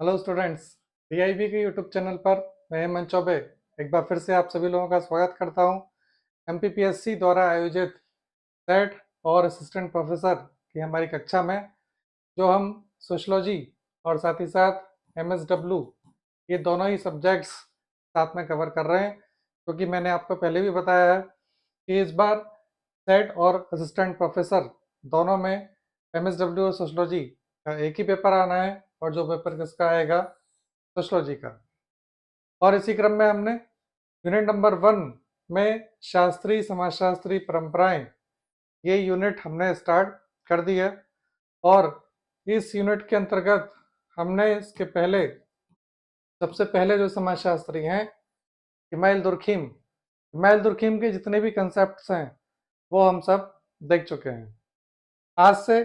Hello students, PIB के YouTube channel पर मैं हेमंत चौबे एक बार फिर से आप सभी लोगों का स्वागत करता हूं। एमपीपीएससी द्वारा आयोजित सेट और असिस्टेंट प्रोफेसर की हमारी कक्षा में जो हम सोशलॉजी और साथ ही साथ एमएसडब्ल्यू ये दोनों ही सब्जेक्ट्स साथ में कवर कर रहे हैं, क्योंकि मैंने आपको पहले भी बताया है कि इस बार सेट और असिस्टेंट प्रोफेसर दोनों में एमएसडब्ल्यू और सोशलॉजी का एक ही पेपर आना है और जो पेपर किसका आएगा, सोशलॉजी का। और इसी क्रम में हमने यूनिट नंबर 1 में शास्त्रीय समाजशास्त्री परंपराएं ये यूनिट हमने स्टार्ट कर दी है। और इस यूनिट के अंतर्गत हमने इसके पहले सबसे पहले जो समाजशास्त्री हैं हिमायल दुर्खिम के जितने भी कंसेप्ट्स हैं वो हम सब देख चुके हैं। आज से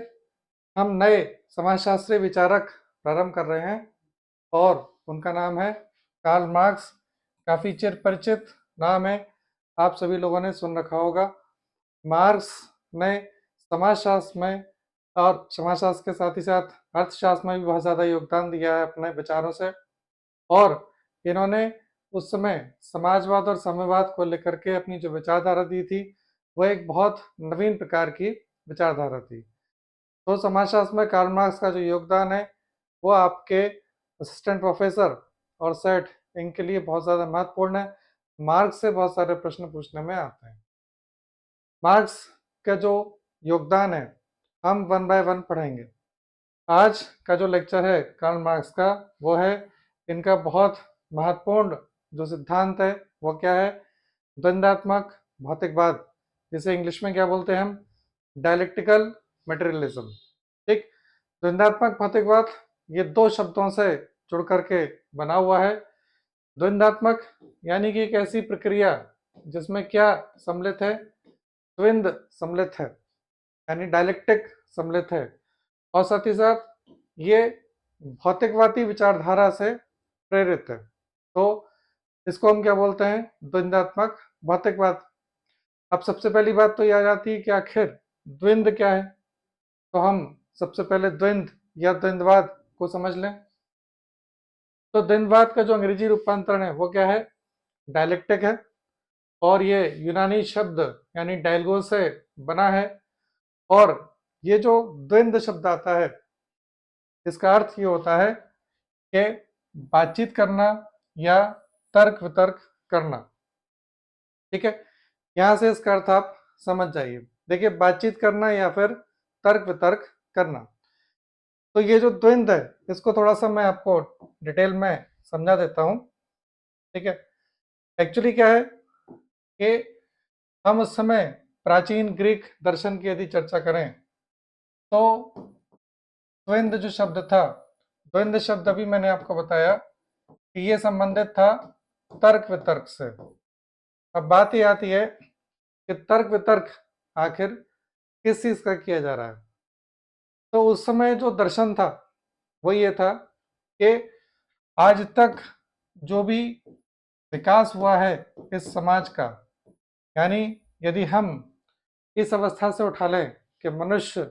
हम नए समाजशास्त्री विचारक प्रारंभ कर रहे हैं और उनका नाम है कार्ल मार्क्स। काफ़ी चिर परिचित नाम है, आप सभी लोगों ने सुन रखा होगा। मार्क्स ने समाजशास्त्र में और समाजशास्त्र के साथ ही साथ अर्थशास्त्र में भी बहुत ज़्यादा योगदान दिया है अपने विचारों से। और इन्होंने उस समय समाजवाद और साम्यवाद को लेकर के अपनी जो विचारधारा दी थी वह एक बहुत नवीन प्रकार की विचारधारा थी। तो समाजशास्त्र में कार्ल मार्क्स का जो योगदान है वो आपके असिस्टेंट प्रोफेसर और सेट इनके लिए बहुत ज़्यादा महत्वपूर्ण है। मार्क्स से बहुत सारे प्रश्न पूछने में आते हैं। मार्क्स का जो योगदान है हम वन बाय वन पढ़ेंगे। आज का जो लेक्चर है कार्ल मार्क्स का वो है इनका बहुत महत्वपूर्ण जो सिद्धांत है वो क्या है, द्वंद्वात्मक भौतिकवाद, जिसे इंग्लिश में क्या बोलते हैं हम, डायलेक्टिकल मटेरियलिज्म। ठीक, द्वंद्वात्मक भौतिकवाद ये दो शब्दों से जुड़ करके बना हुआ है। द्वंद्वात्मक यानी कि एक ऐसी प्रक्रिया जिसमें क्या सम्मिलित है, द्वंद्व सम्मिलित है, यानी डायलेक्टिक सम्मिलित है। और साथ ही साथ ये भौतिकवादी विचारधारा से प्रेरित है। तो इसको हम क्या बोलते हैं, द्वंद्वात्मक भौतिकवाद। अब सबसे पहली बात तो ये आ जाती है कि आखिर द्वंद्व क्या है। तो हम सबसे पहले द्वंद्व या द्वंद्ववाद को समझ लें। तो द्वंद्ववाद का जो अंग्रेजी रूपांतरण है वो क्या है, डायलेक्टिक है। और ये यूनानी शब्द यानी डायलगोस से बना है। और ये जो द्वंद्व शब्द आता है इसका अर्थ ये होता है कि बातचीत करना या तर्क वितर्क करना। ठीक है, यहाँ से इसका अर्थ आप समझ जाइए। देखिए, बातचीत करना या फिर तर्क वितर्क करना। तो ये जो द्वंद्व है इसको थोड़ा सा मैं आपको डिटेल में समझा देता हूँ। ठीक है, एक्चुअली क्या है कि हम उस समय प्राचीन ग्रीक दर्शन की यदि चर्चा करें तो द्वंद्व जो शब्द था, द्वंद्व शब्द अभी मैंने आपको बताया कि ये संबंधित था तर्क वितर्क से। अब बात ये आती है कि तर्क वितर्क आखिर किस चीज का किया जा रहा है। तो उस समय जो दर्शन था वो ये था कि आज तक जो भी विकास हुआ है इस समाज का, यानी यदि हम इस अवस्था से उठा लें कि मनुष्य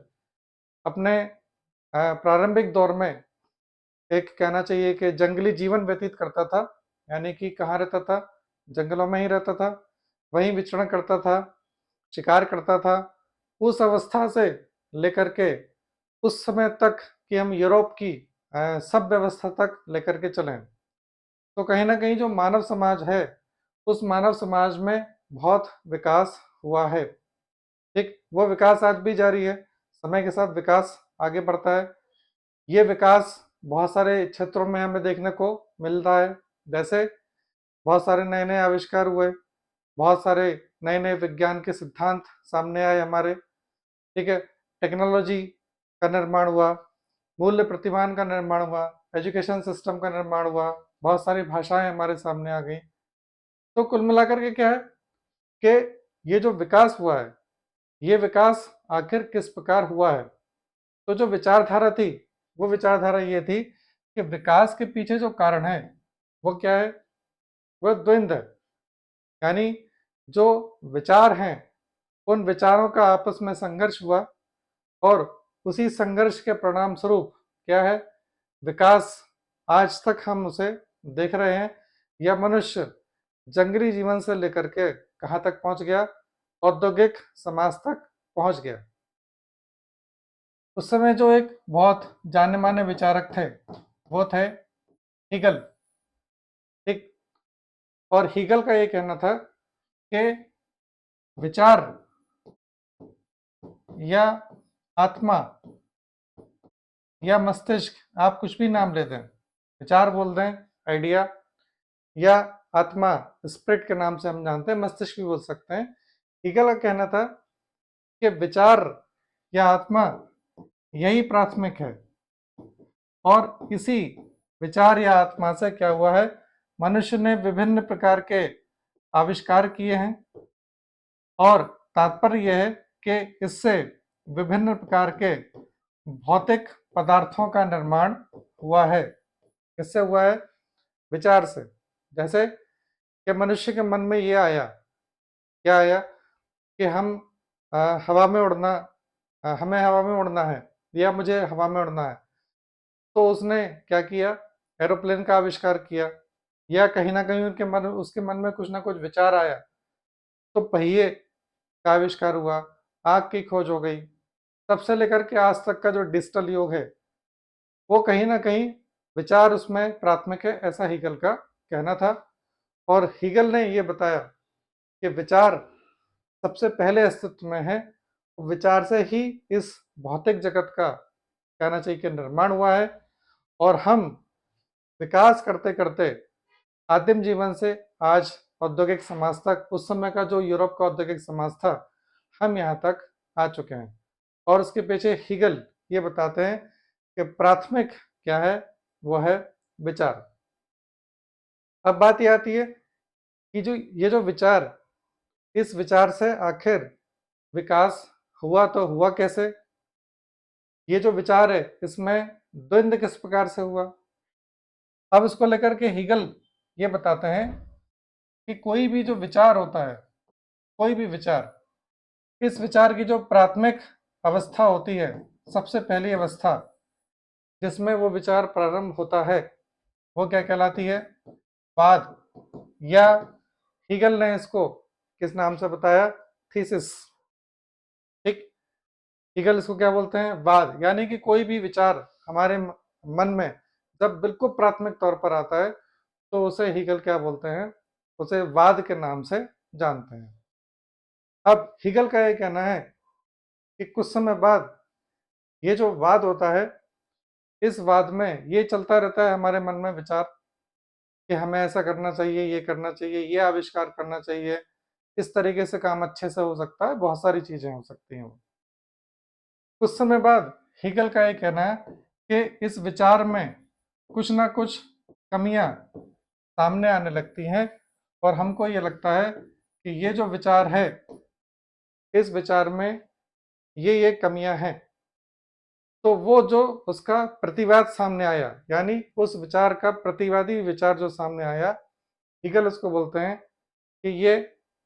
अपने प्रारंभिक दौर में एक कहना चाहिए कि जंगली जीवन व्यतीत करता था, यानी कि कहाँ रहता था, जंगलों में ही रहता था, वहीं विचरण करता था, शिकार करता था। उस अवस्था से लेकर के उस समय तक कि हम यूरोप की सब व्यवस्था तक लेकर के चलें, तो कहीं ना कहीं जो मानव समाज है उस मानव समाज में बहुत विकास हुआ है। ठीक, वो विकास आज भी जारी है, समय के साथ विकास आगे बढ़ता है। ये विकास बहुत सारे क्षेत्रों में हमें देखने को मिल रहा है। जैसे बहुत सारे नए नए आविष्कार हुए, बहुत सारे नए नए विज्ञान के सिद्धांत सामने आए हमारे। ठीक है, टेक्नोलॉजी का निर्माण हुआ, मूल्य प्रतिमान का निर्माण हुआ, एजुकेशन सिस्टम का निर्माण हुआ, बहुत सारी भाषाएं हमारे सामने आ गई। तो कुल मिलाकर के क्या है कि ये जो विकास हुआ है ये विकास आखिर किस प्रकार हुआ है। तो जो विचारधारा थी वो विचारधारा ये थी कि विकास के पीछे जो कारण है वो क्या है, वह द्वंद्व है। यानी जो विचार हैं उन विचारों का आपस में संघर्ष हुआ और उसी संघर्ष के परिणाम स्वरूप क्या है, विकास आज तक हम उसे देख रहे हैं, या मनुष्य जंगली जीवन से लेकर के कहाँ तक पहुंच गया, औद्योगिक समाज तक पहुंच गया। उस समय जो एक बहुत जाने माने विचारक थे वो थे हीगल। ठीक। और हीगल का ये कहना था कि विचार या आत्मा या मस्तिष्क, आप कुछ भी नाम ले दें, विचार बोल दें, आइडिया, या आत्मा स्पिरिट के नाम से हम जानते हैं, मस्तिष्क भी बोल सकते हैं। हीगल का कहना था कि विचार या आत्मा यही प्राथमिक है, और इसी विचार या आत्मा से क्या हुआ है, मनुष्य ने विभिन्न प्रकार के आविष्कार किए हैं, और तात्पर्य यह है कि इससे विभिन्न प्रकार के भौतिक पदार्थों का निर्माण हुआ है। किससे हुआ है? विचार से। जैसे कि मनुष्य के मन में ये आया, क्या आया कि हम हवा में उड़ना, हमें हवा में उड़ना है, या मुझे हवा में उड़ना है, तो उसने क्या किया, एरोप्लेन का आविष्कार किया। या कहीं ना कहीं उसके मन में कुछ ना कुछ विचार आया, तो पहिए का आविष्कार हुआ, आग की खोज हो गई। तब से लेकर के आज तक का जो डिजिटल युग है, वो कहीं ना कहीं विचार उसमें प्राथमिक है, ऐसा हीगल का कहना था। और हीगल ने ये बताया कि विचार सबसे पहले अस्तित्व में है, विचार से ही इस भौतिक जगत का, कहना चाहिए कि, निर्माण हुआ है। और हम विकास करते करते आदिम जीवन से आज औद्योगिक समाज तक, उस समय का जो यूरोप का औद्योगिक समाज था, हम यहाँ तक आ चुके हैं। और उसके पीछे हीगल ये बताते हैं कि प्राथमिक क्या है, वो है विचार। अब बात ये आती है कि ये जो विचार, इस विचार से आखिर विकास हुआ तो हुआ कैसे? ये जो विचार है, इसमें द्वंद्व किस प्रकार से हुआ? अब इसको लेकर के हीगल ये बताते हैं कि कोई भी जो विचार होता है, कोई भी विचार, इस विचार की जो प्राथमिक अवस्था होती है, सबसे पहली अवस्था जिसमें वो विचार प्रारंभ होता है, वो क्या कहलाती है? वाद। या हीगल ने इसको किस नाम से बताया? थीसिस। ठीक। हीगल इसको क्या बोलते हैं? वाद। यानी कि कोई भी विचार हमारे मन में जब बिल्कुल प्राथमिक तौर पर आता है, तो उसे हीगल क्या बोलते हैं? उसे वाद के नाम से जानते हैं। अब हीगल का ये कहना है कि कुछ समय बाद ये जो वाद होता है, इस वाद में ये चलता रहता है हमारे मन में विचार कि हमें ऐसा करना चाहिए, ये करना चाहिए, ये आविष्कार करना चाहिए, इस तरीके से काम अच्छे से हो सकता है, बहुत सारी चीजें हो सकती हैं। कुछ समय बाद हीगल का ये कहना है कि इस विचार में कुछ ना कुछ कमियां सामने आने लगती हैं, और हमको ये लगता है कि ये जो विचार है, इस विचार में ये कमियां हैं। तो वो जो उसका प्रतिवाद सामने आया, यानी उस विचार का प्रतिवादी विचार जो सामने आया, हीगल उसको बोलते हैं कि ये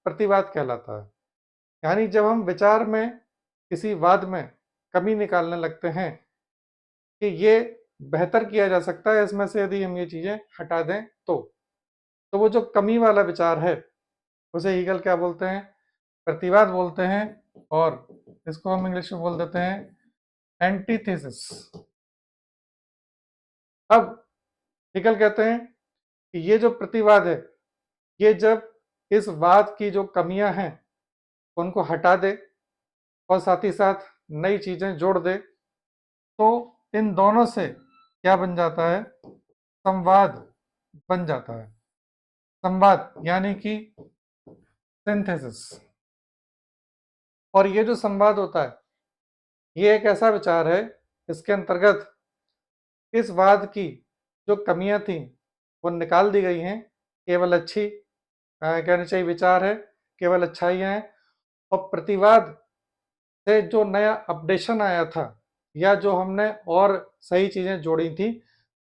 प्रतिवाद कहलाता है। यानी जब हम विचार में, किसी वाद में कमी निकालने लगते हैं कि ये बेहतर किया जा सकता है इसमें से, यदि हम ये चीजें हटा दें, तो वो जो कमी वाला विचार है, उसे हीगल क्या बोलते हैं? प्रतिवाद बोलते हैं। और इसको हम इंग्लिश में बोल देते हैं एंटीथेसिस। अब हीगल कहते हैं कि ये जो प्रतिवाद है, ये जब इस वाद की जो कमियां हैं उनको हटा दे और साथ ही साथ नई चीजें जोड़ दे, तो इन दोनों से क्या बन जाता है? संवाद बन जाता है। संवाद यानी कि सिंथेसिस। और ये जो संवाद होता है, ये एक ऐसा विचार है, इसके अंतर्गत इस वाद की जो कमियां थी वो निकाल दी गई हैं, केवल अच्छी, कहना चाहिए, विचार है, केवल अच्छाइयाँ हैं। और प्रतिवाद से जो नया अपडेशन आया था, या जो हमने और सही चीज़ें जोड़ी थी,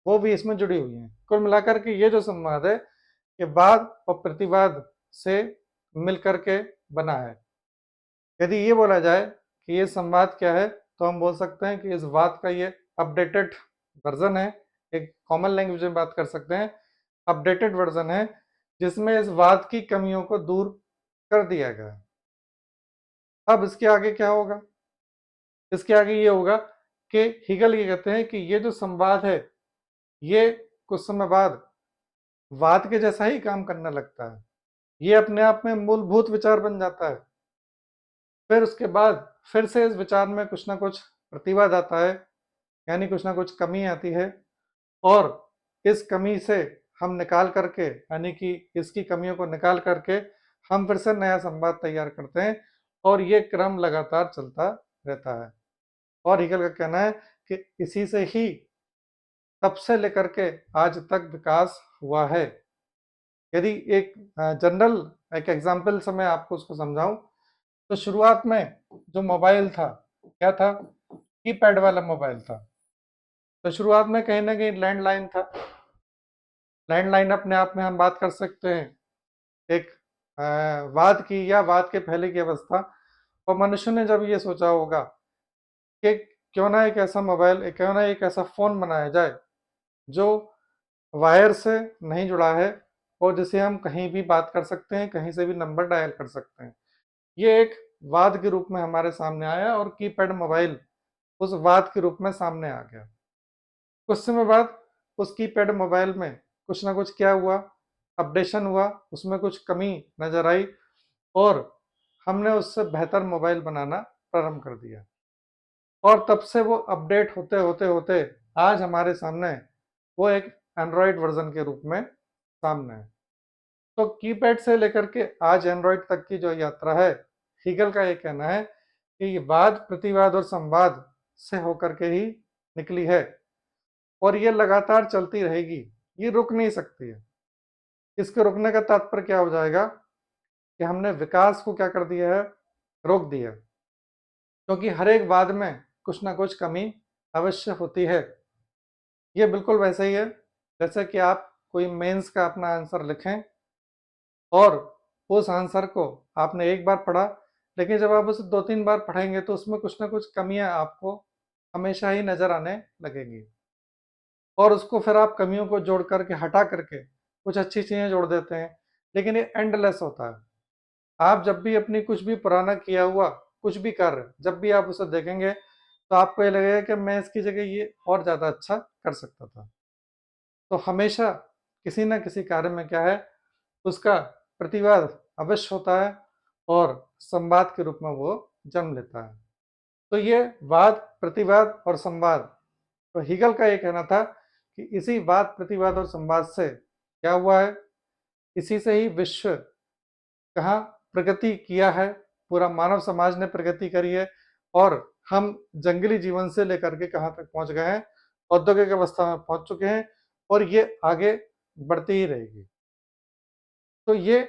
वो भी इसमें जुड़ी हुई हैं। कुल मिलाकर के ये जो संवाद है, ये वाद और प्रतिवाद से मिलकर के बना है। यदि ये बोला जाए कि ये संवाद क्या है, तो हम बोल सकते हैं कि इस वाद का ये अपडेटेड वर्जन है, एक कॉमन लैंग्वेज में बात कर सकते हैं, अपडेटेड वर्जन है, जिसमें इस वाद की कमियों को दूर कर दिया गया है। अब इसके आगे क्या होगा? इसके आगे ये होगा कि हीगल ये कहते हैं कि ये जो संवाद है, ये कुछ समय बाद वाद के जैसा ही काम करने लगता है। ये अपने आप में मूलभूत विचार बन जाता है। फिर उसके बाद फिर से इस विचार में कुछ ना कुछ प्रतिवाद आता है, यानी कुछ ना कुछ कमी आती है, और इस कमी से हम निकाल करके, यानी कि इसकी कमियों को निकाल करके हम फिर से नया संवाद तैयार करते हैं, और ये क्रम लगातार चलता रहता है। और हीगल का कहना है कि इसी से ही तब से लेकर के आज तक विकास हुआ है। यदि एक जनरल एक एग्जाम्पल से मैं आपको उसको समझाऊं, तो शुरुआत में जो मोबाइल था, क्या था? कीपैड वाला मोबाइल था। तो शुरुआत में कहीं ना कहीं लैंडलाइन था। लैंडलाइन अपने आप में हम बात कर सकते हैं एक वाद की, या वाद के पहले की अवस्था। और मनुष्य ने जब ये सोचा होगा कि क्यों ना एक ऐसा मोबाइल, क्यों ना एक ऐसा फ़ोन बनाया जाए जो वायर से नहीं जुड़ा है, और जिसे हम कहीं भी बात कर सकते हैं, कहीं से भी नंबर डायल कर सकते हैं। ये एक वाद के रूप में हमारे सामने आया, और कीपैड मोबाइल उस वाद के रूप में सामने आ गया। कुछ समय बाद उस कीपैड मोबाइल में कुछ ना कुछ क्या हुआ, अपडेशन हुआ, उसमें कुछ कमी नजर आई, और हमने उससे बेहतर मोबाइल बनाना प्रारंभ कर दिया। और तब से वो अपडेट होते होते होते आज हमारे सामने वो एक एंड्रॉयड वर्जन के रूप में सामने है। तो कीपैड से लेकर के आज एंड्रॉयड तक की जो यात्रा है, हीगल का ये कहना है कि ये वाद प्रतिवाद और संवाद से होकर के ही निकली है, और ये लगातार चलती रहेगी, ये रुक नहीं सकती है। इसके रुकने का तात्पर्य क्या हो जाएगा कि हमने विकास को क्या कर दिया है, रोक दिया। क्योंकि हर एक वाद में कुछ ना कुछ कमी अवश्य होती है। ये बिल्कुल वैसे ही है जैसे कि आप कोई मेंस का अपना आंसर लिखें, और उस आंसर को आपने एक बार पढ़ा, लेकिन जब आप उसे 2-3 बार पढ़ेंगे तो उसमें कुछ ना कुछ कमियां आपको हमेशा ही नजर आने लगेंगी, और उसको फिर आप कमियों को जोड़ करके, हटा करके कुछ अच्छी चीज़ें जोड़ देते हैं। लेकिन ये एंडलेस होता है। आप जब भी अपनी कुछ भी पुराना किया हुआ कुछ भी कार्य, जब भी आप उसे देखेंगे, तो आपको ये लगेगा कि मैं इसकी जगह ये और ज़्यादा अच्छा कर सकता था। तो हमेशा किसी न किसी कार्य में क्या है, उसका प्रतिवाद अवश्य होता है, और संवाद के रूप में वो जन्म लेता है। तो ये वाद, प्रतिवाद और संवाद, तो हीगल का ये कहना था कि इसी वाद, प्रतिवाद और संवाद से क्या हुआ है, इसी से ही विश्व कहाँ प्रगति किया है, पूरा मानव समाज ने प्रगति करी है, और हम जंगली जीवन से लेकर के कहाँ तक पहुंच गए हैं, औद्योगिक अवस्था में पहुंच चुके हैं, और ये आगे बढ़ती ही रहेगी। तो ये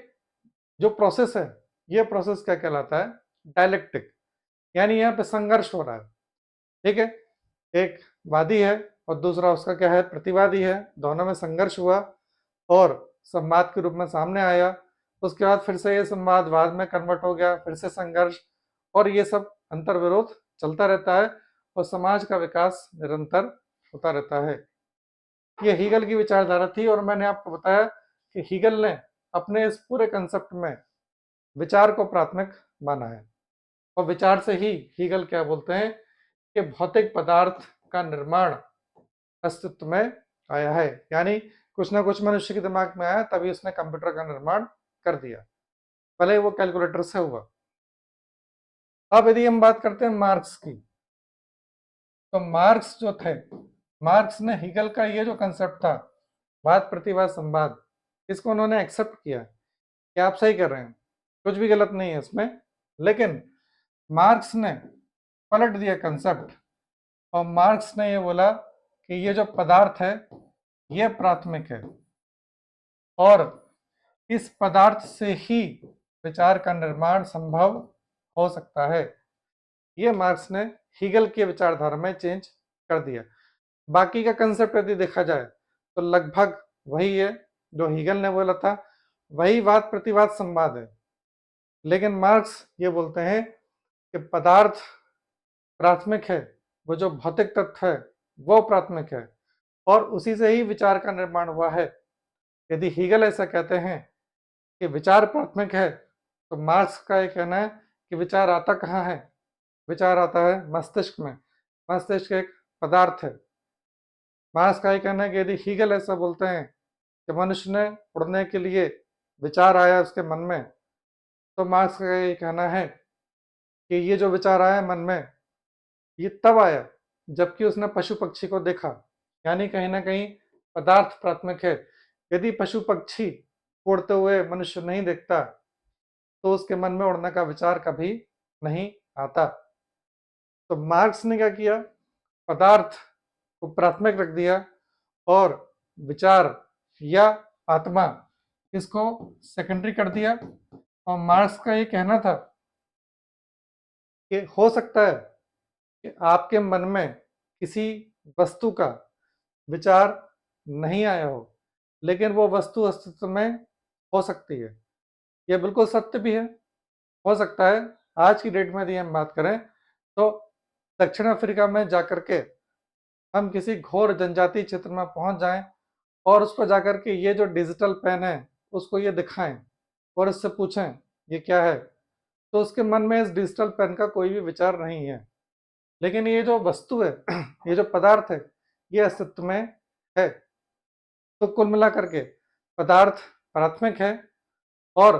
जो प्रोसेस है, ये प्रोसेस क्या कहलाता है? डायलेक्टिक। यानी यहाँ पे संघर्ष हो रहा है, ठीक है? एक वादी है और दूसरा उसका क्या है, प्रतिवादी है। दोनों में संघर्ष हुआ और संवाद के रूप में सामने आया। उसके बाद फिर से ये संवाद वाद में कन्वर्ट हो गया, फिर से संघर्ष, और ये सब अंतर विरोध चलता रहता है, और समाज का विकास निरंतर होता रहता है। ये हीगल की विचारधारा थी, और मैंने आपको बताया कि हीगल ने अपने इस पूरे कंसेप्ट में विचार को प्राथमिक माना है। और विचार से ही हीगल क्या बोलते हैं कि भौतिक पदार्थ का निर्माण अस्तित्व में आया है। यानी कुछ ना कुछ मनुष्य के दिमाग में आया, तभी उसने कंप्यूटर का निर्माण कर दिया, भले ही वो कैलकुलेटर से हुआ। अब यदि हम बात करते हैं मार्क्स की, तो मार्क्स जो थे, मार्क्स ने हीगल का ये जो कंसेप्ट था, वाद प्रतिवाद संवाद, इसको उन्होंने एक्सेप्ट किया कि आप सही कर रहे हैं, कुछ भी गलत नहीं है इसमें। लेकिन मार्क्स ने पलट दिया कंसेप्ट, और मार्क्स ने ये बोला कि ये जो पदार्थ है, ये प्राथमिक है, और इस पदार्थ से ही विचार का निर्माण संभव हो सकता है। ये मार्क्स ने हीगल की विचारधारा में चेंज कर दिया। बाकी का कंसेप्ट यदि देखा जाए तो लगभग वही है जो हीगल ने बोला था, वही वाद प्रतिवाद संवाद है। लेकिन मार्क्स ये बोलते हैं कि पदार्थ प्राथमिक है, वो जो भौतिक तत्व है वो प्राथमिक है, और उसी से ही विचार का निर्माण हुआ है। यदि हीगल ऐसा कहते हैं कि विचार प्राथमिक है, तो मार्क्स का ये कहना है कि विचार आता कहाँ है? विचार आता है मस्तिष्क में। मस्तिष्क एक पदार्थ है। मार्क्स का ये कहना है कि यदि हीगल ऐसा बोलते हैं कि मनुष्य ने उड़ने के लिए विचार आया उसके मन में, तो मार्क्स का ये कहना है कि ये जो विचार आया मन में, ये तब आया जबकि उसने पशु पक्षी को देखा। यानी कहीं ना कहीं पदार्थ प्राथमिक है। यदि पशु पक्षी उड़ते हुए मनुष्य नहीं देखता, तो उसके मन में उड़ने का विचार कभी नहीं आता। तो मार्क्स ने क्या किया? पदार्थ को प्राथमिक रख दिया और विचार या आत्मा इसको सेकेंडरी कर दिया। और मार्क्स का ये कहना था कि हो सकता है कि आपके मन में किसी वस्तु का विचार नहीं आया हो, लेकिन वो वस्तु अस्तित्व में हो सकती है। ये बिल्कुल सत्य भी है। हो सकता है आज की डेट में यदि हम बात करें तो दक्षिण अफ्रीका में जाकर के हम किसी घोर जनजातीय क्षेत्र में पहुंच जाएं और उसको जाकर के ये जो डिजिटल पेन है उसको ये दिखाएं और इससे पूछें ये क्या है, तो उसके मन में इस डिजिटल पेन का कोई भी विचार नहीं है। लेकिन ये जो वस्तु है ये जो पदार्थ है, ये अस्तित्व में है। तो कुल मिलाकर के पदार्थ प्राथमिक है और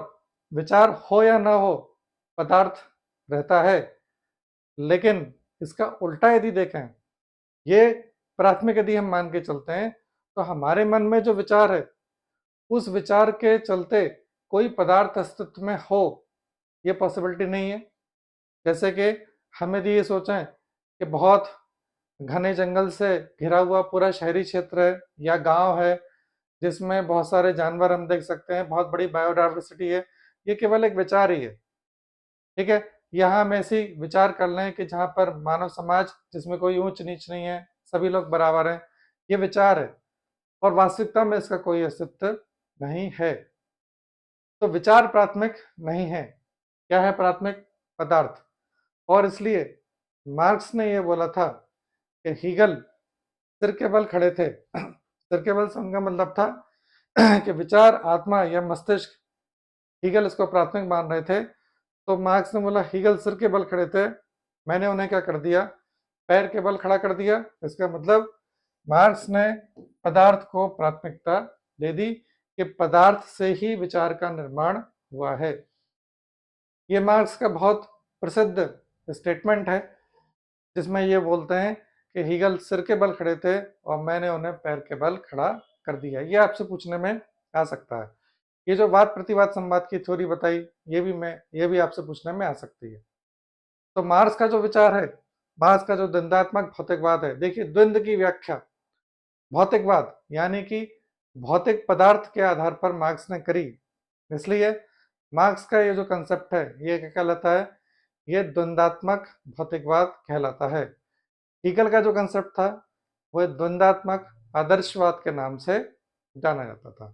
विचार हो या ना हो, पदार्थ रहता है। लेकिन इसका उल्टा यदि देखें, ये प्राथमिक यदि हम मान के चलते हैं, तो हमारे मन में जो विचार है उस विचार के चलते कोई पदार्थ अस्तित्व में हो, ये पॉसिबिलिटी नहीं है। जैसे कि हम यदि ये सोचें कि बहुत घने जंगल से घिरा हुआ पूरा शहरी क्षेत्र है या गांव है जिसमें बहुत सारे जानवर हम देख सकते हैं, बहुत बड़ी बायोडाइवर्सिटी है, ये केवल एक विचार ही है। ठीक है, यहाँ हम ऐसी विचार कर लें कि जहाँ पर मानव समाज जिसमें कोई ऊंच नीच नहीं है, सभी लोग बराबर हैं, ये विचार है और वास्तविकता में इसका कोई अस्तित्व नहीं है। तो विचार प्राथमिक नहीं है। क्या है प्राथमिक? पदार्थ। और इसलिए मार्क्स ने यह बोला था कि हीगल सिर के बल खड़े थे। सिर के बल से उनका मतलब था कि विचार, आत्मा या मस्तिष्क, हीगल इसको प्राथमिक मान रहे थे। तो मार्क्स ने बोला हीगल सिर के बल खड़े थे, मैंने उन्हें क्या कर दिया? पैर के बल खड़ा कर दिया। इसका मतलब मार्क्स ने पदार्थ को प्राथमिकता दे दी कि पदार्थ से ही विचार का निर्माण हुआ है। ये मार्क्स का बहुत प्रसिद्ध स्टेटमेंट है जिसमें ये बोलते हैं कि हीगल सिर के बल खड़े थे और मैंने उन्हें पैर के बल खड़ा कर दिया। ये आपसे पूछने में आ सकता है। ये जो वाद प्रतिवाद संवाद की थ्योरी बताई, ये भी आपसे पूछने में आ सकती है। तो मार्क्स का जो विचार है, मार्क्स का जो द्वंद्वात्मक भौतिकवाद है, देखिए द्वंद्व की व्याख्या भौतिकवाद यानी कि भौतिक पदार्थ के आधार पर मार्क्स ने करी। इसलिए मार्क्स का ये जो कंसेप्ट है ये क्या कहलाता है? ये द्वंद्वात्मक भौतिकवाद कहलाता है। हीगल का जो कंसेप्ट था वह द्वंद्वात्मक आदर्शवाद के नाम से जाना जाता था।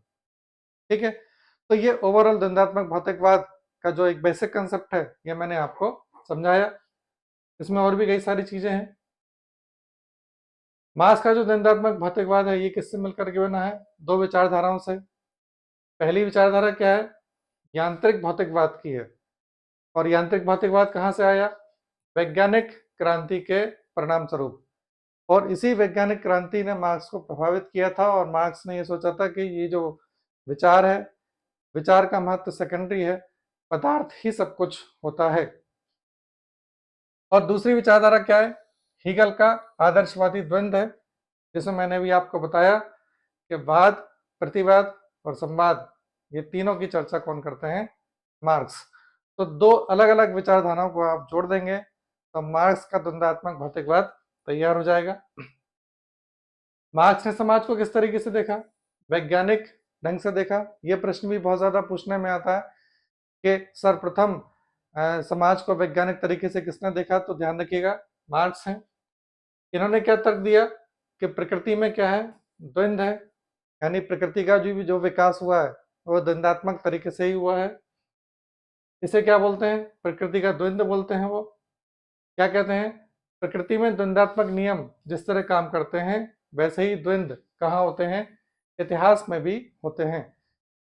ठीक है, तो ये ओवरऑल द्वंद्वात्मक भौतिकवाद का जो एक बेसिक कंसेप्ट है ये मैंने आपको समझाया। इसमें और भी कई सारी चीजें हैं। मार्क्स का जो द्वंद्वात्मक भौतिकवाद है ये किससे मिलकर के बना है? दो विचारधाराओं से। पहली विचारधारा क्या है? यांत्रिक भौतिकवाद की है। और यांत्रिक भौतिकवाद कहाँ से आया? वैज्ञानिक क्रांति के परिणाम स्वरूप। और इसी वैज्ञानिक क्रांति ने मार्क्स को प्रभावित किया था और मार्क्स ने यह सोचा था कि ये जो विचार है, विचार का महत्व सेकेंडरी है, पदार्थ ही सब कुछ होता है। और दूसरी विचारधारा क्या है? हीगल का आदर्शवादी द्वंद्व है, जिसमें मैंने भी आपको बताया कि वाद, प्रतिवाद और संवाद, ये तीनों की चर्चा कौन करते हैं? मार्क्स। तो दो अलग अलग विचारधाराओं को आप जोड़ देंगे तो मार्क्स का द्वंद्वात्मक भौतिकवाद तैयार हो जाएगा। मार्क्स ने समाज को किस तरीके से देखा? वैज्ञानिक ढंग से देखा। यह प्रश्न भी बहुत ज्यादा पूछने में आता है कि सर्वप्रथम समाज को वैज्ञानिक तरीके से किसने देखा? तो ध्यान रखिएगा, मार्क्स हैं। इन्होंने क्या तर्क दिया कि प्रकृति में क्या है? द्वंद्व है, यानी प्रकृति का जो विकास हुआ है वो द्वंद्वात्मक तरीके से ही हुआ है। इसे क्या बोलते हैं? प्रकृति का द्वंद्व बोलते हैं। वो क्या कहते हैं? प्रकृति में द्वंद्वात्मक नियम जिस तरह काम करते हैं वैसे ही द्वंद्व कहाँ होते हैं? इतिहास में भी होते हैं।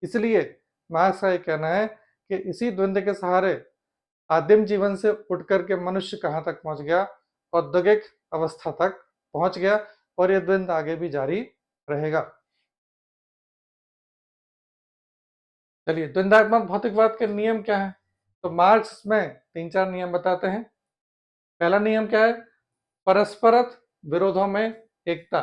इसलिए मार्क्स का ये कहना है कि इसी द्वंद्व के सहारे आदिम जीवन से उठ करके मनुष्य कहाँ तक पहुँच गया? औद्योगिक अवस्था तक पहुँच गया, और ये द्वंद्व आगे भी जारी रहेगा। चलिए, द्वंद्वात्मक भौतिकवाद के नियम क्या है? तो मार्क्स इसमें 3-4 नियम बताते हैं। पहला नियम क्या है? परस्पर विरोधों में एकता।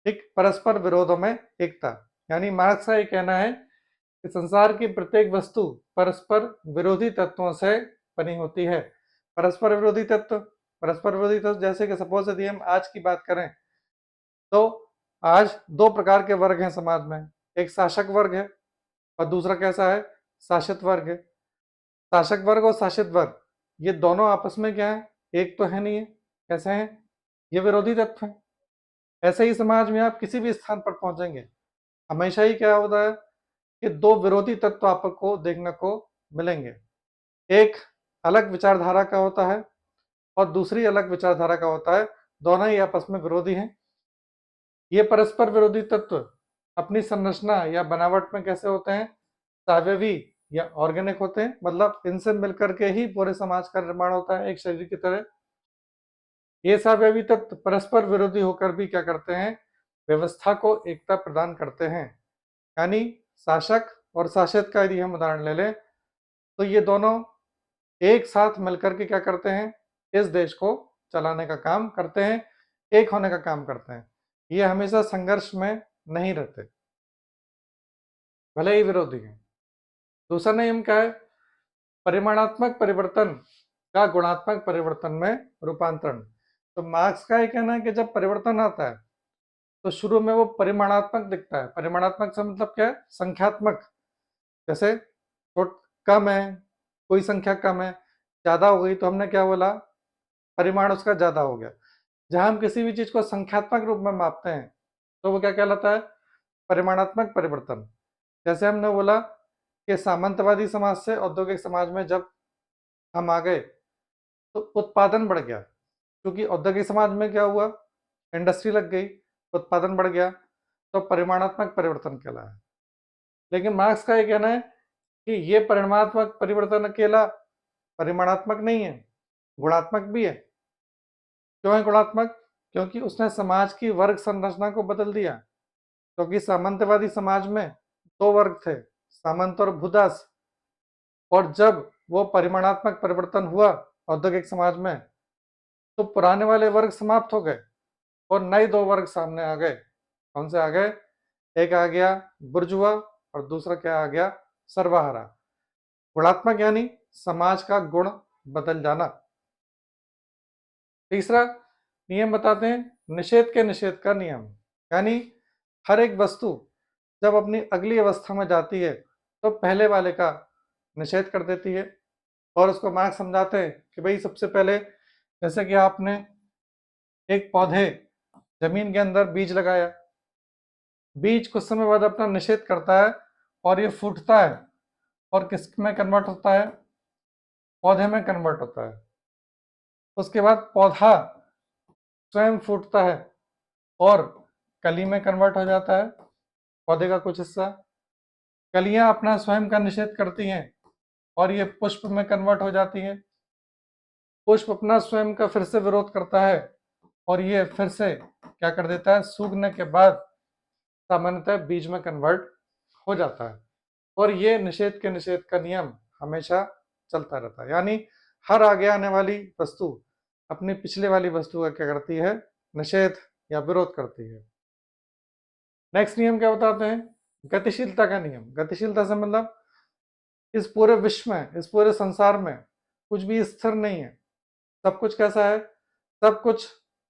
ठीक, परस्पर विरोधों में एकता, यानी मार्क्स का ये कहना है कि संसार की प्रत्येक वस्तु परस्पर विरोधी तत्वों से बनी होती है। परस्पर विरोधी तत्व, जैसे कि सपोज यदि हम आज की बात करें तो आज दो प्रकार के वर्ग हैं समाज में। एक शासक वर्ग है और दूसरा कैसा है? शासित वर्ग है। शासक वर्ग और शासित वर्ग, ये दोनों आपस में क्या है? एक तो है नहीं है। कैसे हैं? ये विरोधी तत्व हैं। ऐसे ही समाज में आप किसी भी स्थान पर पहुंचेंगे, हमेशा ही क्या होता है कि दो विरोधी तत्व आपको देखने को मिलेंगे। एक अलग विचारधारा का होता है और दूसरी अलग विचारधारा का होता है। दोनों ही आपस में विरोधी हैं। ये परस्पर विरोधी तत्व अपनी संरचना या बनावट में कैसे होते हैं? सावयवी या ऑर्गेनिक होते हैं, मतलब इनसे मिलकर के ही पूरे समाज का निर्माण होता है, एक शरीर की तरह। ये सावयवी तत्व परस्पर विरोधी होकर भी क्या करते हैं? व्यवस्था को एकता प्रदान करते हैं। यानी शासक और शासित का यदि हम उदाहरण ले लें तो ये दोनों एक साथ मिलकर के क्या करते हैं? इस देश को चलाने का काम करते हैं, एक होने का काम करते हैं। ये हमेशा संघर्ष में नहीं रहते, भले ही विरोधी हैं। दूसरा नियम क्या है? परिमाणात्मक परिवर्तन का गुणात्मक परिवर्तन में रूपांतरण। तो मार्क्स का ये कहना है कि जब परिवर्तन आता है तो शुरू में वो परिमाणात्मक दिखता है। परिमाणात्मक से मतलब क्या है? संख्यात्मक। जैसे तो कम है, कोई संख्या कम है, ज्यादा हो गई तो हमने क्या बोला? परिमाण उसका ज्यादा हो गया। जहां हम किसी भी चीज को संख्यात्मक रूप में मापते हैं तो वो क्या कहलाता है? परिमाणात्मक परिवर्तन। जैसे हमने बोला कि सामंतवादी समाज से औद्योगिक समाज में जब हम आ गए तो उत्पादन बढ़ गया, क्योंकि औद्योगिक समाज में क्या हुआ? इंडस्ट्री लग गई, उत्पादन बढ़ गया, तो परिमाणात्मक परिवर्तन कहलाया। लेकिन मार्क्स का ये कहना है कि ये परिमाणात्मक परिवर्तन अकेला परिमाणात्मक नहीं है, गुणात्मक भी है। क्यों है गुणात्मक? क्योंकि उसने समाज की वर्ग संरचना को बदल दिया। क्योंकि सामंतवादी समाज में दो वर्ग थे, सामंत और भूदास, और जब वो परिमाणात्मक परिवर्तन हुआ औद्योगिक समाज में तो पुराने वाले वर्ग समाप्त हो गए और नए दो वर्ग सामने आ गए। कौन से आ गए? एक आ गया बुर्जुआ और दूसरा क्या आ गया? सर्वहारा। गुणात्मक यानी समाज का गुण बदल जाना। तीसरा नियम बताते हैं, निषेध के निषेध का नियम। यानी हर एक वस्तु जब अपनी अगली अवस्था में जाती है तो पहले वाले का निषेध कर देती है। और उसको मार्क्स समझाते हैं कि भाई सबसे पहले जैसे कि आपने एक पौधे जमीन के अंदर बीज लगाया, बीज कुछ समय बाद अपना निषेध करता है और ये फूटता है और किस में कन्वर्ट होता है? पौधे में कन्वर्ट होता है। उसके बाद पौधा स्वयं फूटता है और कली में कन्वर्ट हो जाता है, पौधे का कुछ हिस्सा। कलियां अपना स्वयं का निषेध करती हैं और ये पुष्प में कन्वर्ट हो जाती हैं। पुष्प अपना स्वयं का फिर से विरोध करता है और ये फिर से क्या कर देता है? सूखने के बाद सामान्यतः बीज में कन्वर्ट हो जाता है। और ये निषेध के निषेध का नियम हमेशा चलता रहता है। यानी हर आगे आने वाली वस्तु अपनी पिछले वाली वस्तु का क्या करती है? निषेध या विरोध करती है। नेक्स्ट नियम क्या बताते हैं? गतिशीलता का नियम। गतिशीलता से मतलब इस पूरे विश्व में, इस पूरे संसार में कुछ भी स्थिर नहीं है। सब कुछ कैसा है? सब कुछ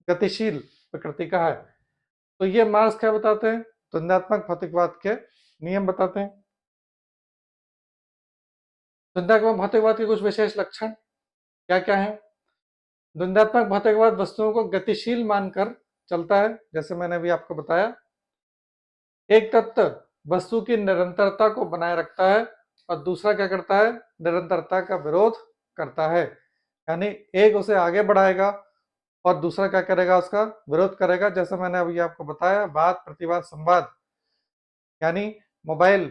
गतिशील प्रकृति का है। तो ये मार्क्स क्या बताते हैं? द्वंद्वात्मक भौतिकवाद के नियम बताते हैं। द्वंद्वात्मक भौतिकवाद के कुछ विशेष लक्षण क्या क्या है? द्वंद्वात्मक भौतिकवाद वस्तुओं को गतिशील मानकर चलता है, जैसे मैंने अभी आपको बताया। एक तत्व वस्तु की निरंतरता को बनाए रखता है और दूसरा क्या करता है? निरंतरता का विरोध करता है। यानी एक उसे आगे बढ़ाएगा और दूसरा क्या करेगा, उसका विरोध करेगा। जैसे मैंने अभी आपको बताया, वाद प्रतिवाद संवाद, यानी मोबाइल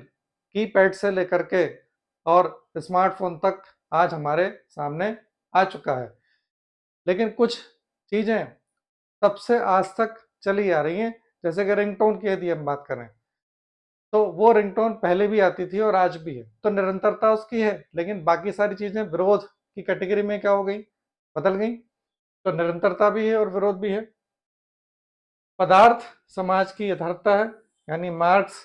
कीपैड से लेकर के और स्मार्टफोन तक आज हमारे सामने आ चुका है। लेकिन कुछ चीज़ें तब से आज तक चली आ रही हैं। जैसे कि रिंगटोन की यदि हम बात करें, तो वो रिंगटोन पहले भी आती थी और आज भी है, तो निरंतरता उसकी है। लेकिन बाकी सारी चीज़ें विरोध की कैटेगरी में क्या हो गई, बदल गई। तो निरंतरता भी है और विरोध भी है। पदार्थ समाज की यथार्थता है, यानी मार्क्स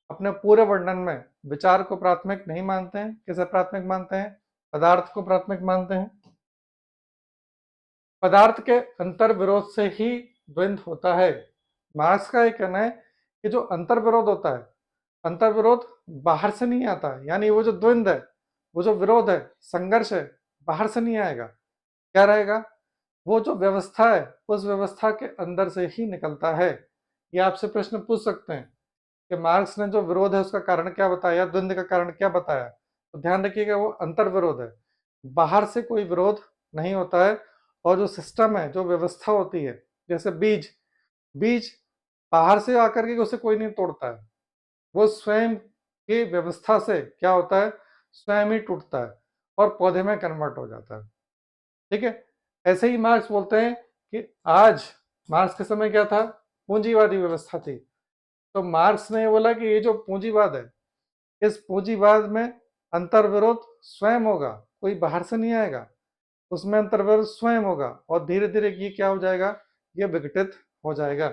अपने पूरे वर्णन में विचार को प्राथमिक नहीं मानते हैं। किसे प्राथमिक मानते हैं? पदार्थ को प्राथमिक मानते हैं। पदार्थ के अंतर विरोध से ही द्वंद्व होता है। मार्क्स का ये कहना है कि जो अंतर विरोध होता है, अंतर विरोध बाहर से नहीं आता है, यानी वो जो द्वंद्व है, वो जो विरोध है, संघर्ष है, बाहर से नहीं आएगा। क्या रहेगा? वो जो व्यवस्था है, उस व्यवस्था के अंदर से ही निकलता है। ये आपसे प्रश्न पूछ सकते हैं कि मार्क्स ने जो विरोध है उसका कारण क्या बताया, द्वंद्व का कारण क्या बताया। तो ध्यान रखिएगा, वो अंतर विरोध है, बाहर से कोई विरोध नहीं होता है। और जो सिस्टम है, जो व्यवस्था होती है, जैसे बीज, बीज बाहर से आकर के उसे कोई नहीं तोड़ता है, वो स्वयं की व्यवस्था से क्या होता है, स्वयं ही टूटता है और पौधे में कन्वर्ट हो जाता है। ठीक है। ऐसे ही मार्क्स बोलते हैं कि आज, मार्क्स के समय क्या था, पूंजीवादी व्यवस्था थी। तो मार्क्स ने बोला कि ये जो पूंजीवाद है, इस पूंजीवाद में अंतर्विरोध स्वयं होगा, कोई बाहर से नहीं आएगा, उसमें अंतर्विरोध स्वयं होगा और धीरे धीरे ये क्या हो जाएगा, ये विघटित हो जाएगा।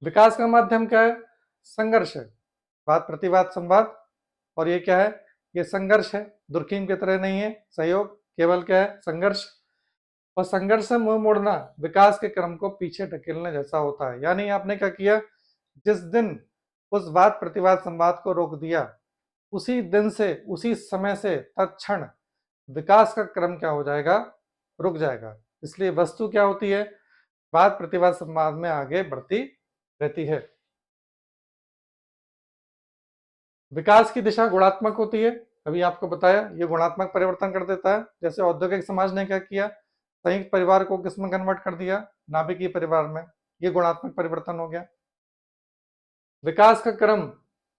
विकास का माध्यम क्या है? संघर्ष है, वाद प्रतिवाद संवाद। और ये क्या है? ये संघर्ष है, दुर्खीम की तरह नहीं है सहयोग, केवल क्या है, संघर्ष। और संघर्ष से मुंह मोड़ना विकास के क्रम को पीछे ढकेलने जैसा होता है। यानी आपने क्या किया, जिस दिन उस वाद प्रतिवाद संवाद को रोक दिया, उसी दिन से, उसी समय से, तत्क्षण विकास का क्रम क्या हो जाएगा, रुक जाएगा। इसलिए वस्तु क्या होती है, वाद प्रतिवाद संवाद में आगे बढ़ती रहती है। विकास की दिशा गुणात्मक होती है, अभी आपको बताया, ये गुणात्मक परिवर्तन कर देता है। जैसे औद्योगिक समाज ने क्या किया, संयुक्त परिवार को किस में कन्वर्ट कर दिया, नाभिकीय परिवार में। ये गुणात्मक परिवर्तन हो गया। विकास का क्रम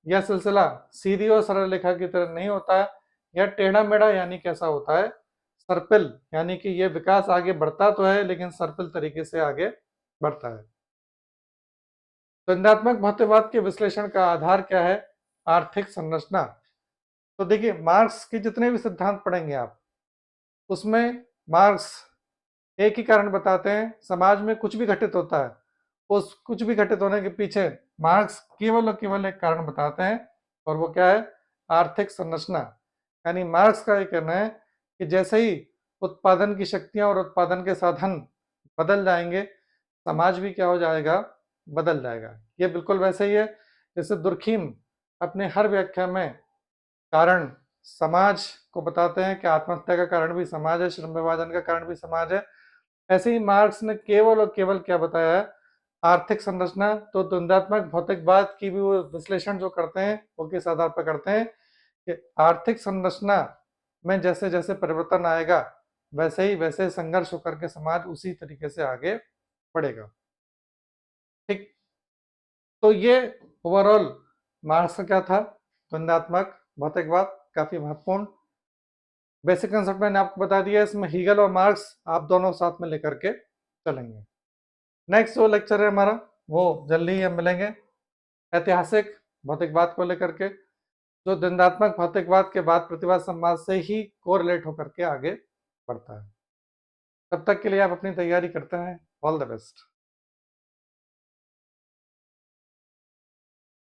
या सिलसिला सीधी और सरल रेखा की तरह नहीं होता है, यह टेढ़ा मेढ़ा, यानी कैसा होता है, सर्पिल, यानी कि ये विकास आगे बढ़ता तो है लेकिन सर्पिल तरीके से आगे बढ़ता है। द्वंद्वात्मक भौतिकवाद के विश्लेषण का आधार क्या है? आर्थिक संरचना। तो देखिए, मार्क्स के जितने भी सिद्धांत पढ़ेंगे आप, उसमें मार्क्स एक ही कारण बताते हैं, समाज में कुछ भी घटित होता है, उस कुछ भी घटित होने के पीछे मार्क्स केवल और केवल एक कारण बताते हैं, और वो क्या है, आर्थिक संरचना। यानी मार्क्स का ये कहना है कि जैसे ही उत्पादन की शक्तियां और उत्पादन के साधन बदल जाएंगे, समाज भी क्या हो जाएगा, बदल जाएगा। ये बिल्कुल वैसे ही है जैसे दुर्खीम अपने हर व्याख्या में कारण समाज को बताते हैं कि आत्महत्या का कारण भी समाज है, श्रम विभाजन का कारण भी समाज है। ऐसे ही मार्क्स ने केवल और केवल क्या बताया है, आर्थिक संरचना। तो द्वंद्वात्मक भौतिकवाद की भी वो विश्लेषण जो करते हैं, वो किस आधार पर करते हैं कि आर्थिक संरचना में जैसे जैसे परिवर्तन आएगा, वैसे ही वैसे संघर्ष होकर के समाज उसी तरीके से आगे बढ़ेगा। ठीक। तो ये ओवरऑल मार्क्स का क्या था, द्वंद्वात्मक भौतिकवाद, काफी महत्वपूर्ण बेसिक कंसेप्ट मैंने आपको बता दिया। इसमें हीगल और मार्क्स आप दोनों साथ में लेकर के चलेंगे। नेक्स्ट जो लेक्चर है हमारा, वो जल्दी ही हम मिलेंगे, ऐतिहासिक भौतिकवाद को लेकर के, जो द्वंद्वात्मक भौतिकवाद के बाद प्रतिवाद संवाद से ही कोरिलेट होकर के आगे बढ़ता है। तब तक के लिए आप अपनी तैयारी करते हैं। All the best.